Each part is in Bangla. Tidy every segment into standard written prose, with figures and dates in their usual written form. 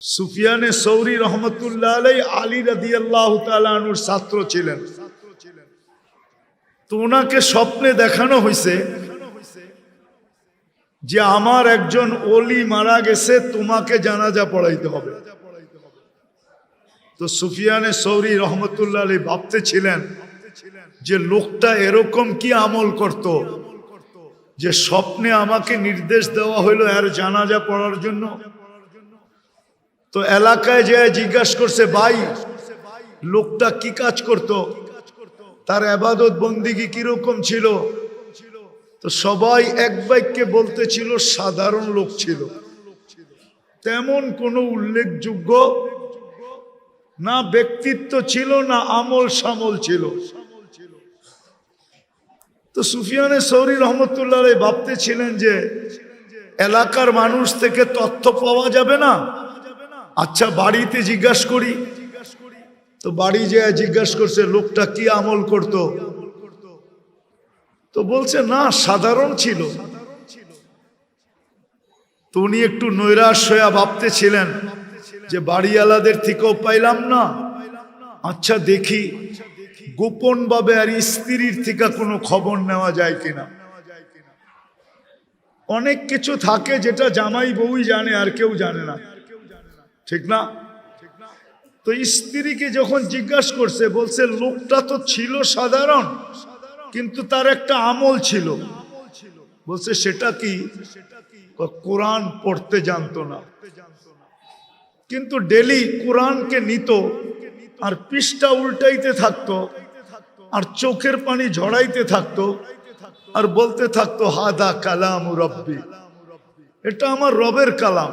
সুফিয়ানে সৌরি রহমতুল্লাহ আলাই আলী রাদিয়াল্লাহু তাআলা আনহুর ছাত্র ছিলেন। তো ওনাকে স্বপ্নে দেখানো হয়েছে যে আমার একজন ওলি মারা গেছে, তোমাকে জানাজা পড়াইতে হবে। তো সুফিয়ানে সৌরি রহমতুল্লাহ আলাই ভাবতেছিলেন যে লোকটা এরকম কি আমল করত যে স্বপ্নে আমাকে নির্দেশ দেওয়া হইল এর জানাজা পড়ার জন্য। তো এলাকায় যে জিজ্ঞাসা করছে, ভাই লোকটা কি কাজ করত, তার ইবাদত বন্দিগি কিরকম ছিল? তো সবাই এক বাক্যে বলতেছিল সাধারণ লোক ছিল, তেমন কোনো উল্লেখযোগ্য না ব্যক্তিত্ব ছিল না আমল সামল ছিল। তো সুফিয়ানে সৌরি রহমতুল্লাহ আলাইহি ভাবতেছিলেন যে এলাকার মানুষ থেকে তথ্য পাওয়া যাবে না, আচ্ছা বাড়িতে জিজ্ঞাসা করি। তো বাড়ি যেয়ে জিজ্ঞাসা করছে লোকটা কি আমল করত। তো বলছে না সাধারণ ছিল। তো উনি একটু নৈরাশ হয়ে ভাবতেছিলেন যে বাড়িওয়ালাদের থেকেও পাইলাম না, আচ্ছা দেখি গোপন ভাবে আর স্ত্রীর থেকে কোনো খবর নেওয়া যায় কিনা। অনেক কিছু থাকে যেটা জামাই বউই জানে আর কেউ জানে না, ঠিক না? তো স্ত্রীকে যখন জিজ্ঞাসা করছে, বলছে লোকটা তো ছিল সাধারণ কিন্তু তার একটা আমল ছিল। বলছে সেটা কি? কোরআন পড়তে জানতো না, কিন্তু ডেলি কোরআনকে নিত আর পৃষ্ঠা উল্টাইতে থাকতো আর চোখের পানি ঝরাইতে থাকতো আর বলতে থাকতো হাদা কালাম রব্বি, এটা আমার রবের কালাম।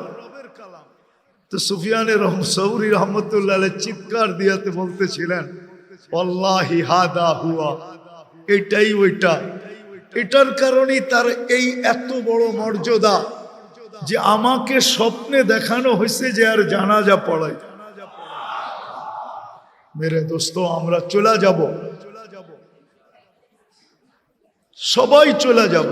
তো সুফিয়ানে সৌরি রহমতুল্লাহ আলাইহি চিৎকার দিয়াতে বলতেছিলেন ওয়াল্লাহি হাদা হুয়া, এটাই ওইটা। এটার কারণেই তার এই এত বড় মর্যাদা যে আমাকে স্বপ্নে দেখানো হয়েছে যে আর জানাজা পড়াই। মেরে দোস্ত, আমরা চলে যাব, সবাই চলে যাব।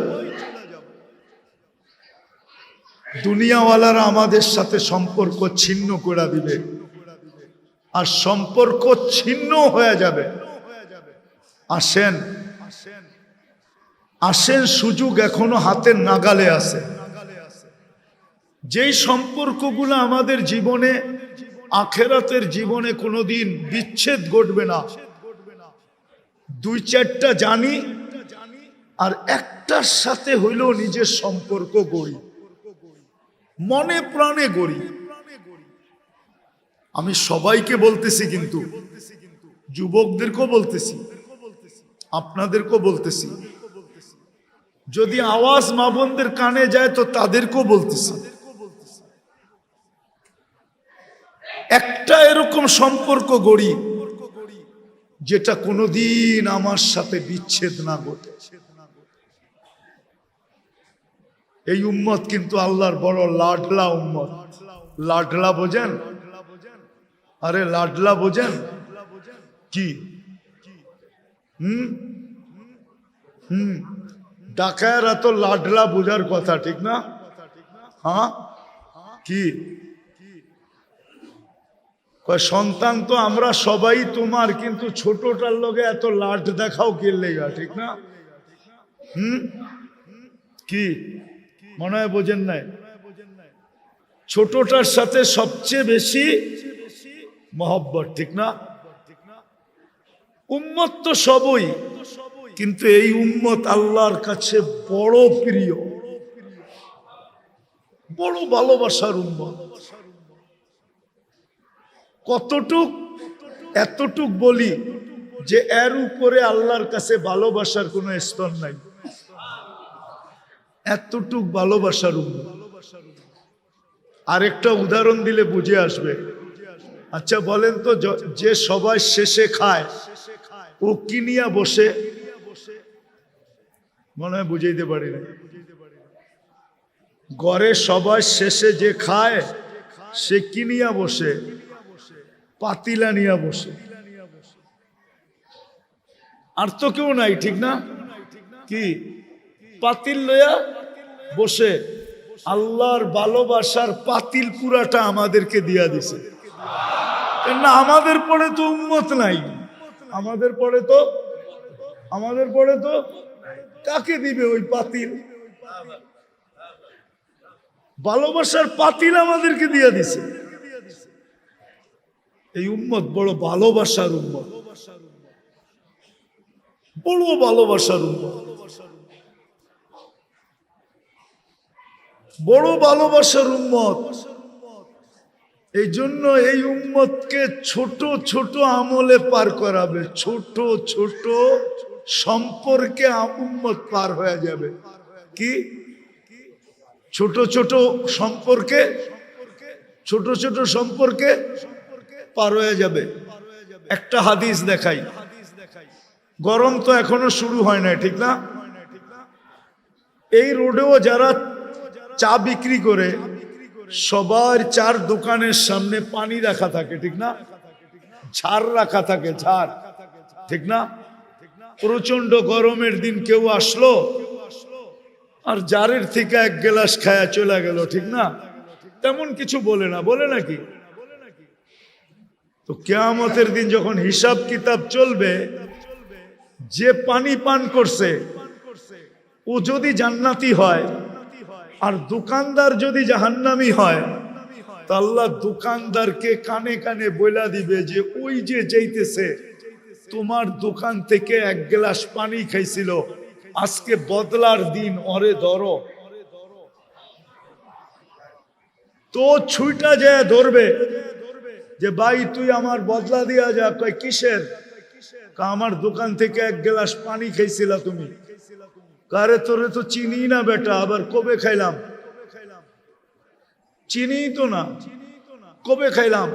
দুনিয়াওয়ালারা আমাদের সাথে সম্পর্ক ছিন্ন করে দিবে আর সম্পর্ক ছিন্ন হয়ে যাবে। আসেন আসেন, সুযোগ এখনো হাতের নাগালে আছে। যেই সম্পর্কগুলো আমাদের জীবনে আখেরাতের জীবনে কোনোদিন বিচ্ছেদ ঘটবে না, দুই চারটা জানি আর একটার সাথে হইলেও নিজের সম্পর্ক গড়ি, মনে প্রাণে গড়ি। আমি সবাইকে বলতেছি, কিন্তু যুবকদেরকেও বলতেছি, আপনাদেরকেও বলতেছি, যদি আওয়াজ মা বোনদের কানে যায় তো তাদেরকেও বলতেছি, একটা এরকম সম্পর্ক গড়ি যেটা কোনোদিন আমার সাথে বিচ্ছেদ না ঘটে। এই উম্মত কিন্তু আল্লাহর বড় লাডলা উম্মত। লাডলা বোঝেন? আরে লাডলা বোঝেন কি? ডাকায়েরা তো লাডলা বোঝার কথা, ঠিক না? হ্যাঁ, কি সন্তান তো আমরা সবাই তোমার, কিন্তু ছোটটার লগে এত লাড দেখাও কি লেগা, ঠিক না? কি মনে হয় বোঝেন নাই? ছোটটার সাথে সবচেয়ে বেশি মহব্বত, ঠিক না? উম্মত তো সবই, কিন্তু এই উম্মত আল্লাহর কাছে বড় প্রিয়, বড় ভালোবাসার উম্মত। কতটুক? এতটুক বলি যে এর উপরে আল্লাহর কাছে ভালোবাসার কোনো স্তর নাই, এতটুক ভালোবাসার উম্মত। আরেকটা উদাহরণ দিলে বুঝে আসবে। আচ্ছা বলেন তো, যে সবাই শেষে খায় ও কি নিয়ে বসে? মনে হয় বুঝাইতে পারি না। ঘরে সবাই শেষে যে খায় সে কি নিয়ে বসে? পাতিলা নিয়ে বসে। আর তো কেউ নাই, ঠিক না? কি পাতিল লইয়া বসে। আল্লাহর ভালোবাসার পাতিল পুরাটা আমাদেরকে দিয়া দিছে। না আমাদের পরে তো উম্মত নাই, আমাদের পরে তো কাকে দিবে ওই পাতিল? ভালোবাসার পাতিল আমাদেরকে দিয়া দিছে। এই উম্মত বড় ভালোবাসার উম্মত, বড় ভালোবাসার উম্মত, বড় ভালোবাসার উম্মত। এই জন্য এই উম্মতকে ছোট ছোট আমলে পার করাবে, ছোট ছোট সম্পর্কে উম্মত পার হয়ে যাবে। কি ছোট ছোট সম্পর্কে, ছোট ছোট সম্পর্কে পার হয়ে যাবে। একটা হাদিস দেখাই, গরম তো এখনো শুরু হয় না, ঠিক না? এই রোডেও যারা চা বিক্রি করে সবার চার দোকানের সামনে পানি রাখা থাকে, ঠিক না? ঝাড় রাখা থাকে, ঝাড়, ঠিক না? প্রচন্ড গরমের দিন কেউ আসলো আর জারের থেকে এক গ্লাস খায়া চলে গেল, ঠিক না? তেমন কিছু বলে না, বলে নাকি? তো কিয়ামতের দিন যখন হিসাব কিতাব চলবে, যে পানি পান করছে ও যদি জান্নাতি হয় আর দোকানদার যদি জাহান্নামী হয়, তা আল্লাহ দোকানদারকে কানে কানে বইলা দিবে যে ওই যে যাইতেছে তোমার দোকান থেকে এক গ্লাস পানি খাইছিল, আজকে বদলার দিন, ওরে ধরো। তো ছুইটা যায় ধরবে যে ভাই তুই আমার বদলা দিয়া যা। কয় কিসের? আমার দোকান থেকে এক গ্লাস পানি খাইছিলা তুমি। কারে তোরে তো চিনি না বেটা, আবার কবে খাইলাম? চিনি তো না, কবে খাইলাম?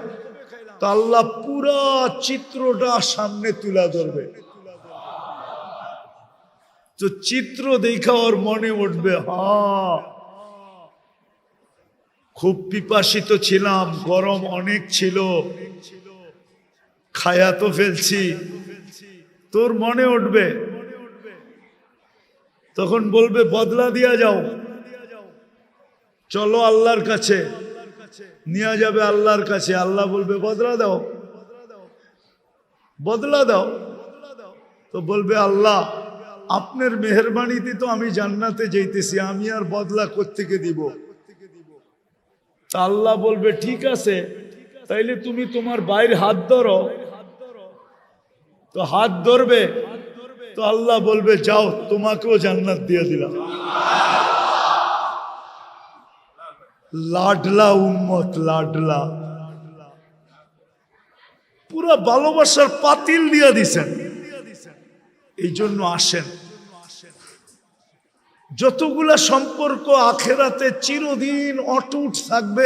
তা আল্লাহ পুরা চিত্রটা সামনে তুলা ধরবে। তো চিত্র দেখা ওর মনে উঠবে, হ্যাঁ খুব পিপাসিত ছিলাম, গরম অনেক ছিল, খায়া তো ফেলছি। তোর মনে উঠবে, তখন বলবে বদলা দিয়া যাও, চলো আল্লাহর কাছে, নিয়ে যাবে আল্লাহর কাছে। আল্লাহ বলবে বদলা দাও, বদলা দাও। তো বলবে আল্লাহ আপনার মেহেরবানিতে তো আমি জান্নাতে যাইতেছি, আমি আর বদলা কোত্থেকে দিব? তা আল্লাহ বলবে ঠিক আছে, তাইলে তুমি তোমার বাইর হাত ধরো। তো হাত ধরবে, তো আল্লাহ বলবে যাও তোমাকেও জান্নাত দিয়ে দিলাম। লাডলা উম্মত, লাডলা, পুরা ভালোবাসার পাতিল দিয়া দিছেন। এই জন্য আসেন, যতগুলা সম্পর্ক আখেরাতে চিরদিন অটুট থাকবে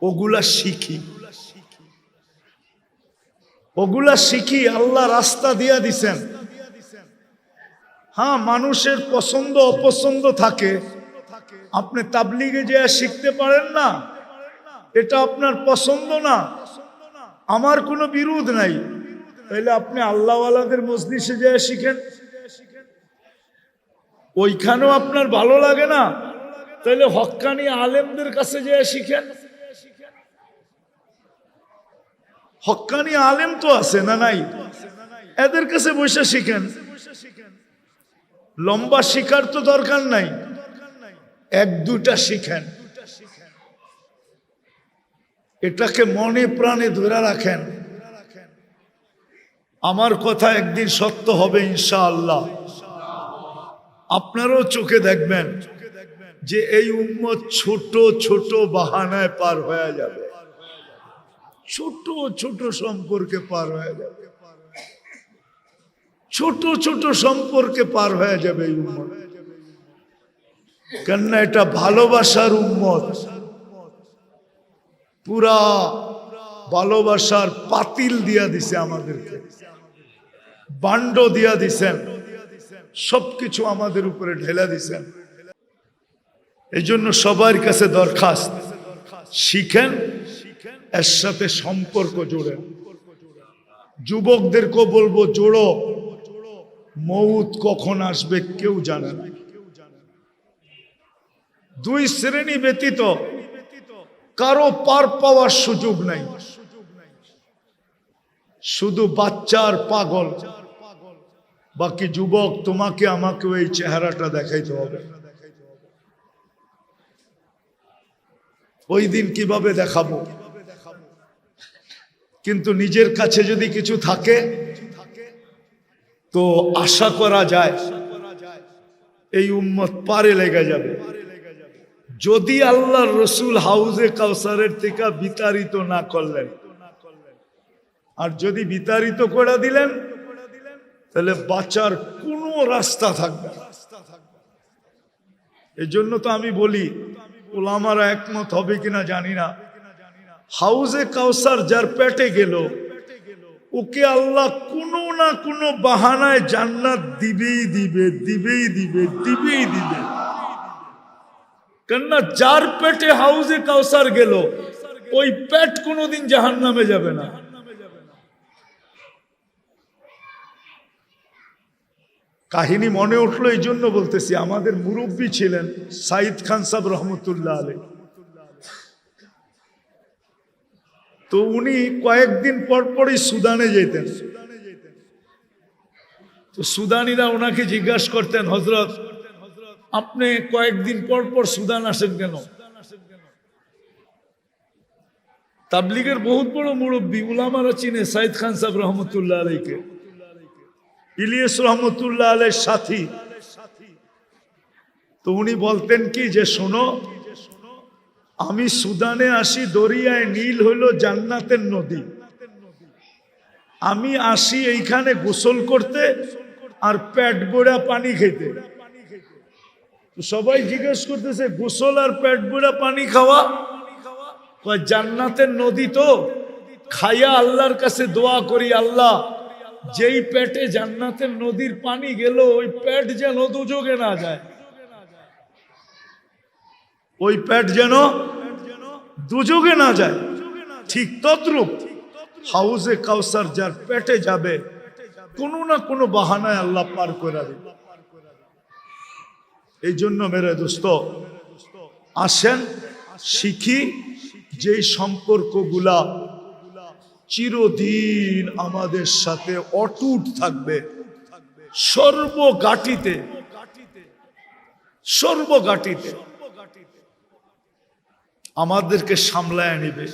ওগুলা শিখি, ওগুলা শিখি। আল্লাহ রাস্তা দিয়া দিছেন। হ্যাঁ, মানুষের পছন্দ অপছন্দ থাকে, আপনি তাবলিগে যে শিখতে পারেন না, এটা আপনার পছন্দ না, আমার কোনো বিরোধ নাই, তাহলে আপনি আল্লাহওয়ালাদের মজলিসে যে শিখেন। ওইখানেও আপনার ভালো লাগে না, তাহলে হক্কানি আলেমদের কাছে যে শিখেন। হক্কানি আলেম তো আছে না নাই? এদের কাছে বসে শিখেন। লম্বা শিখার তো দরকার নাই, এক দুটা শিখেন। এটাকে মনে প্রাণে ধরে রাখেন। আমার কথা একদিন সত্য হবে ইনশাআল্লাহ। আপনারাও চোখে দেখবেন যে এই উম্মত ছোট ছোট বাহানায় পার হয়ে যাবে, ছোট ছোট সম্পর্কে পার হয়ে যাবে, ছোট ছোট সম্পর্কে পার হয়ে যাবে এই উম্মত। কেননা এটা ভালোবাসার উম্মত, পুরা ভালোবাসার পাতিল দিয়া দিছে আমাদেরকে, বান্ড দিয়া দিছেন, সবকিছু আমাদের উপরে ঢেলা দিছেন। এই জন্য সবার কাছে দরখাস্ত, শিখেন, এর সাথে সম্পর্ক জোড়েন। যুবকদেরকেও বলবো জোড়ো, মউত কখন আসবে কেউ জানে না। দুই শ্রেণী ব্যতীত কারো পার পাওয়ার সুযোগ নাই। শুধু বাচ্চার পাগল, বাকি যুবক তোমাকে আমাকে এই চেহারাটা দেখাইতে হবে। ওই দিন কিভাবে দেখাবো? কিন্তু নিজের কাছে যদি কিছু থাকে তো আশা করা যায় এই উম্মত পারে লেগে যাবে, যদি আল্লাহর রসুল হাউজে কাউসারের থেকে বিতাড়িত না করলেন। আর যদি বিতাড়িত করে দিলেন তাহলে বাঁচার কোনো রাস্তা থাকবে না। এই জন্য তো আমি বলি, ওলামারা একমত হবে কিনা জানি না, হাউজে কাউসার যার পেটে গেল ওকে আল্লাহ কোনো না কোনো বাহানায় জান্নাত দিবেই দিবে, দিবেই দিবে, দিবেই দিবে। কেননা যার পেটে হাউজে কাউসার গেল ওই পেট কোনোদিন জাহান্নামে যাবে না। কাহিনী মনে উঠলো এই জন্য বলতেছি, আমাদের মুরব্বী ছিলেন সাইদ খান সাহেব রহমতুল্লাহ আলাইহি। তো উনি কয়েকদিন পর পরই সুদানে যেতেন। তো সুদানিরা ওনাকে জিজ্ঞাসা করতেন, হযরত আপনি কয়েকদিন পর পর সুদান আসেন কেন? তাবলিগের বহুত বড় মুরব্বী, উলামারা চিনে সাইদ খান সাহেব রহমতুল্লাহ আলাইহিকে, ইলিয়াস রহমতুল্লাহ আলাইহির সাথী। তো উনি বলতেন কি যে শোনো, আমি সুদানে আসি, দরিয়ায় নীল হইল জান্নাতের নদী, আমি আসি এইখানে গোসল করতে আর পেট ভরা পানি খেতে। সবাই জিজ্ঞেস করতেছে গোসল আর পেট ভরা পানি খাওয়া? জান্নাতের নদী তো, খাইয়া আল্লাহর কাছে দোয়া করি, আল্লাহ যেই পেটে জান্নাতের নদীর পানি গেল ওই পেট যেন দুযোগে না যায়, ওই পেট যেন দুযোগে না যায়। ঠিক তদ্রূপ হাউজে কাউসার যার পেটে যাবে কোনো না কোনো বাহানায় আল্লাহ পার করে দেবে। এই জন্য মেরে দোস্ত আসেন শিখি যেই সম্পর্কগুলা চিরদিন আমাদের সাথে অটুট থাকবে, সর্বগাটিতে সর্বগাটিতে আমাদেরকে সামলায় নিবে,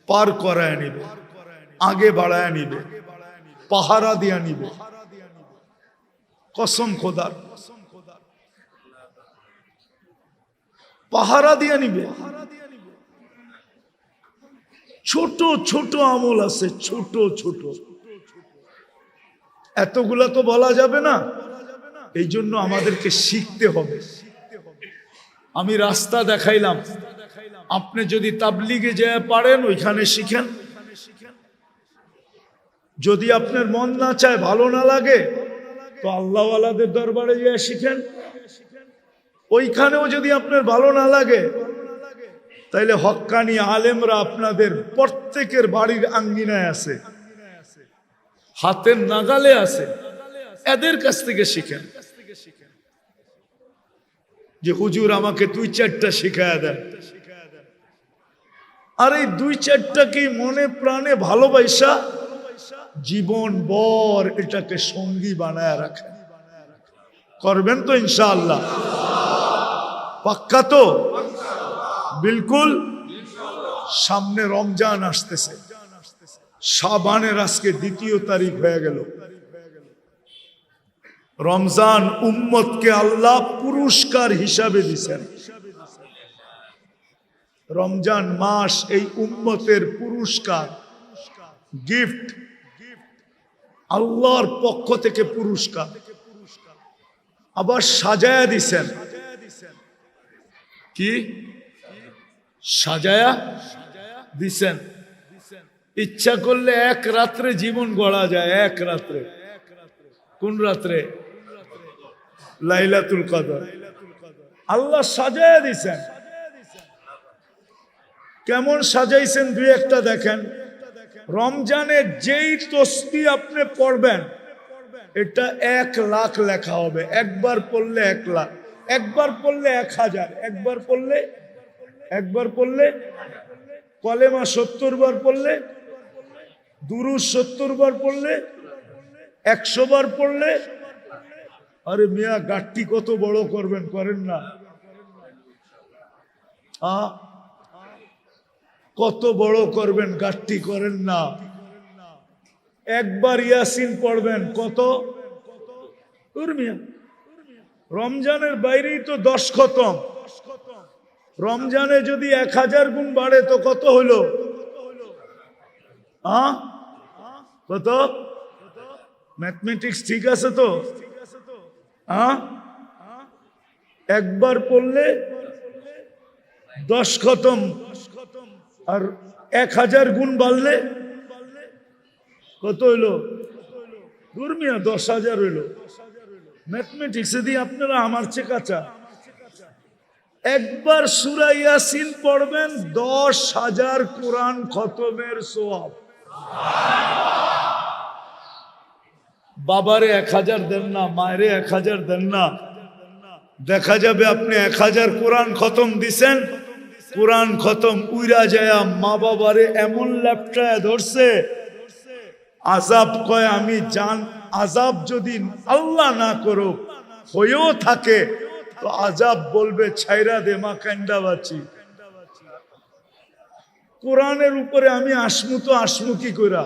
পার করায় নিবে, আগে বাড়ায় নিবে, পাহারা দিয়া নিবে। কসম খোদার, পাহারা দিয়া নিবে। ছোট ছোট আমল আছে, ছোট ছোট, এতগুলা তো বলা যাবে না। এই জন্য আমাদেরকে শিখতে হবে। আমি রাস্তা দেখাইলাম, আপনি যদি তাবলিগে যেতে পারেন ওইখানে শিখেন। যদি আপনার মন না চায়, ভালো না লাগে, তো আল্লাহওয়ালাদের দরবারে যেয়ে শিখেন। ওইখানেও যদি আপনার ভালো না লাগে তাইলে হক্কানি আলেমরা আপনাদের প্রত্যেকের বাড়ির আঙ্গিনায় আছে, হাতের নাগালে আছে, এদের কাছ থেকে শিখেন। যে হুজুর আমাকে 2-4টা শিখায়া দেন, আর এই 2-4টাকে মনে প্রাণে ভালোবাসা জীবন ভর এটাকে সঙ্গী বানায় রাখেন। করবেন তো ইনশাআল্লাহ? পাক্কা তো? বিলকুল। সামনে রমজান আসতেছে, শাবানের আজকে 2 তারিখ হয়ে গেল। রমজান উম্মতকে আল্লাহ পুরস্কার হিসাবে দিয়েছেন। রমজান মাস এই উম্মতের পুরস্কার, গিফট, আল্লাহর পক্ষ থেকে পুরস্কার। আবার সাজায়া দিছেন। কি সাজায়া দিছেন? ইচ্ছা করলে এক রাত্রে জীবন গড়া যায়, এক রাত্রে। কোন রাত্রে? লাইলাতুল কদর। আল্লাহ সাজায়া দিছেন। কেমন সাজাইছেন 2-1টা দেখেন। রমজানের যেই তসবিহ আপনি পড়বেন এটা 1 লাখ লেখা হবে, একবার পড়লে 1 লাখ। একবার পড়লে 1000, একবার পড়লে কলেমা 70 বার পড়লে, দুরূদ 70 বার পড়লে, 100 বার পড়লে। আরে মিয়া গাট্টি কত বড় করবেন, করেন না? কত বড় করবেন গাট্টি, করেন না? একবার ইয়াসিন পড়বেন কত? মিয়া রমজানের বাইরেই তো 10 খতম। রমজানে যদি 1000 গুণ বাড়ে তো কত হলো? কত? ম্যাথমেটিক্স ঠিক আছে তো? একবার পড়লে 10 খতম, আর 1000 গুণ বাড়লে কত হইলো? দুর্মিয়া 10,000 হইলো। ম্যাথমেটিক্সে দিয়ে আপনারা আমার চেয়ে কাঁচা। একবার সূরা ইয়াসিন পড়বেন, 10,000 কোরআন খতমের সওয়াব। বাবারে 1000 দেন না, মায়েরে 1000 দেন না, দেখা যাবে আপনি 1000 কোরআন খতম দিছেন, কোরআন খতম উইরা যায় মা বাবারে এমন ল্যাপটায় ধরছে, আযাব কয় আমি জান, আযাব যদি আল্লাহ না করুক হয়েও থাকে তো আযাব বলবে ছাইরা দে মা, কান্দা বাঁচি। কোরআনের উপরে আমি আসমু কি কইরা?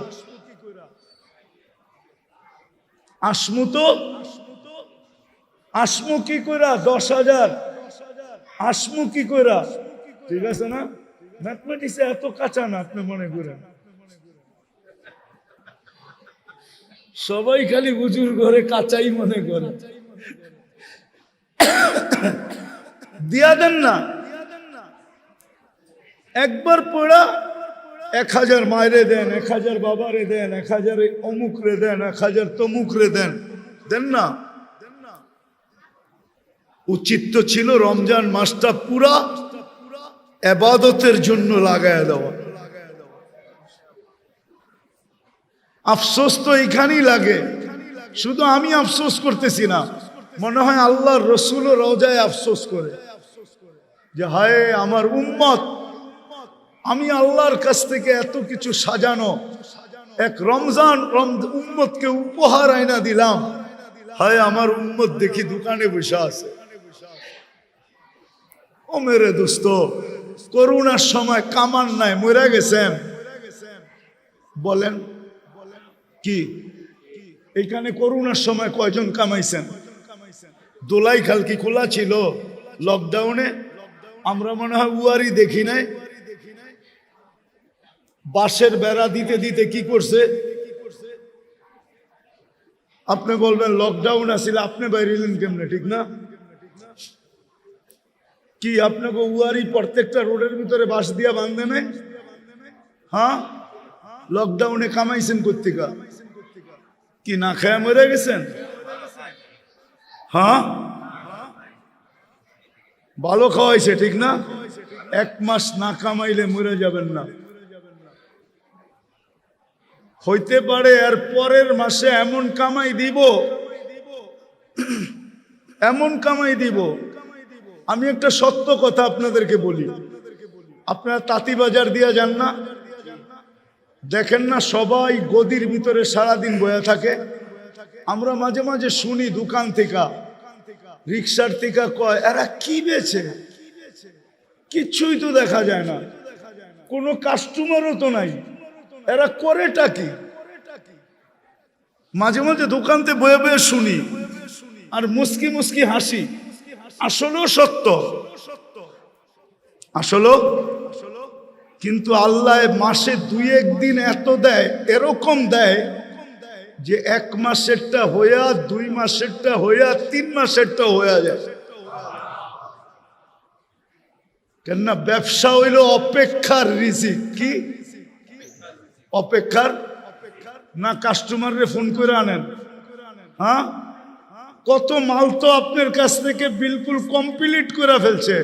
আসমু কি কইরা? 10,000 আসমু কি কইরা? ঠিক আছে না? ম্যাথমেটিক্সে এত কাঁচা না আপনি মনে করেন। সবাই খালি হুজুর ঘরে কাঁচাই মনে করে। দিয়া দেন না, একবার পড়া 1000 মায়েরে দেন, 1000 বাবারে দেন, 1000 অমুক রে দেন, 1000 তমুক রে দেন, দেন না? উচিত তো ছিল রমজান মাসটা পুরা ইবাদতের জন্য লাগায় দেওয়া। আফসোস তো এখানেই লাগে। শুধু আমি আফসোস করতেছি না, মনে হয় আল্লাহর রসুলও রওজায় আফসোস করে যে হায় আমার উম্মত, আমি আল্লাহর কাছ থেকে এত কিছু সাজানো এক রমজান উম্মতকে উপহার আইনা দিলাম, হায় আমার উম্মত দেখি দোকানে বসে আছে। ও মেরে দোস্ত, করোনার সময় কামান নাই, মরে গেছেন। বলেন কি এখানে করোনার সময় কয়জন কামাইছেন? দোলাই খাল কি খোলা ছিল লকডাউনে? আমরা মনে হয় উয়ারি দেখি নাই। বাঁশের বেড়া দিতে দিতে কি করছে? আপনি বলবেন লকডাউন আছিল, আপনি বাইরেলেন কেমনে? ঠিক না? কি আপনাকে উয়ারি প্রত্যেকটা রোডের ভিতরে বাঁশ দিয়া বাঁধে নাই? হ্যাঁ, লকডাউনে কামাইছেন কোত্থেকা? কি না খেয়ে মরে গেছেন? হ্যাঁ, ভালো খাওয়াইছে, ঠিক না? 1 মাস না কামাইলে মরে যাবেন না। হইতে পারে এর পরের মাসে এমন কামাই দিব, এমন কামাই দিব। আমি একটা সত্য কথা আপনাদেরকে বলি, আপনারা তাঁতিবাজার দিয়া যান না, দেখেন না সবাই গদির ভিতরে সারাদিন বয়া থাকে। আমরা মাঝে মাঝে শুনি দোকান থেকে, রিক্সার থেকে কয় এরা কি বেচে, কিচ্ছুই তো দেখা যায় না, কোনো কাস্টমারও তো নাই, এরা করেটা কি? মাঝে মাঝে দোকানতে বয়ে বয়ে শুনি আর মুস্কি মুস্কি হাসি। আসলেও সত্য, আসলেও। কিন্তু আল্লাহ মাসে 2-1 দিন এত দেয়, এরকম দেয় যে 1 মাসেরটা হইয়া, 2 মাসেরটা হইয়া, 3 মাসেরটা হইয়া যায়। কেননা ব্যবসা হইল অপেক্ষার রিজিক। কি অপেক্ষার? না কাস্টমাররে ফোন করে আনেন? হ্যাঁ, কত মাল তো আপনার কাছ থেকে বিলকুল কমপ্লিট করে ফেলছে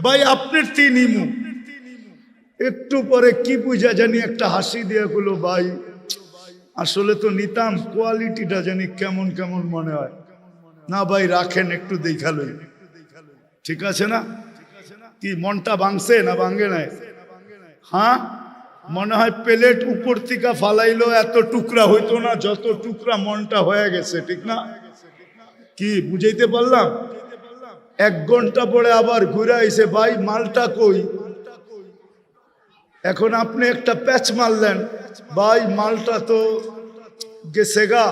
ভাই, আপনার 3 ইমু। একটু পরে কি বুঝা জানি একটা হাসি দিয়ে গুলো, ভাই আসলে তো নিতাম, কোয়ালিটিটা জানি কেমন কেমন মনে হয়। না ভাই রাখেন, একটু দেখালই। ঠিক আছে না? কি মনটা ভাঙছে না ভাঙে নাই? হ্যাঁ, মনে হয় প্লেট উপর থেকে ফালাইলো এত টুকরা হইতো না যত টুকরা মনটা হয়ে গেছে, ঠিক না? কি বুঝাইতে পারলাম? 1 ঘন্টা পরে আবার ঘুরে আইছে, ভাই মালটা কই? এখন আপনি একটা প্যাচ মারলেন, ভাই মালটা তো গেছে গা,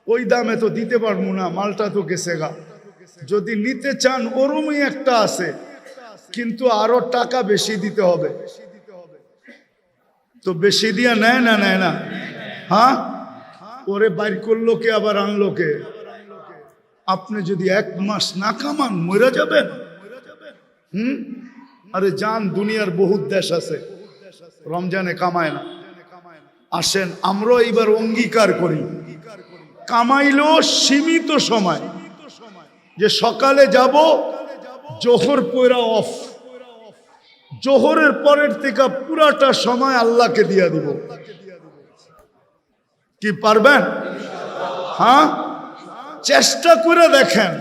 ওই দামে তো দিতে পারবো না, মালটা তো গেছে গা। যদি নিতে চান ওরমই একটা আছে, কিন্তু আরো টাকা বেশি দিতে হবে। তো বেশি দিয়া নেয় না নেয় না? হ্যাঁ, ওরে বাইর করলো কে, আবার আনলো কে? আপনি যদি 1 মাস না কামান মরে যাবেন। আরে যান, দুনিয়ার বহুত দেশ আছে রমজানে কামায় না। আসেন আমরা এইবার অঙ্গীকার করি, কামাইলো সীমিত সময়, যে সকালে যাব, জোহর পয়রা অফ, জোহরের পরের থেকে পুরাটা সময় আল্লাহকে দিয়া দিব। কি পারবেন? হ্যাঁ, চেষ্টা করে দেখেন।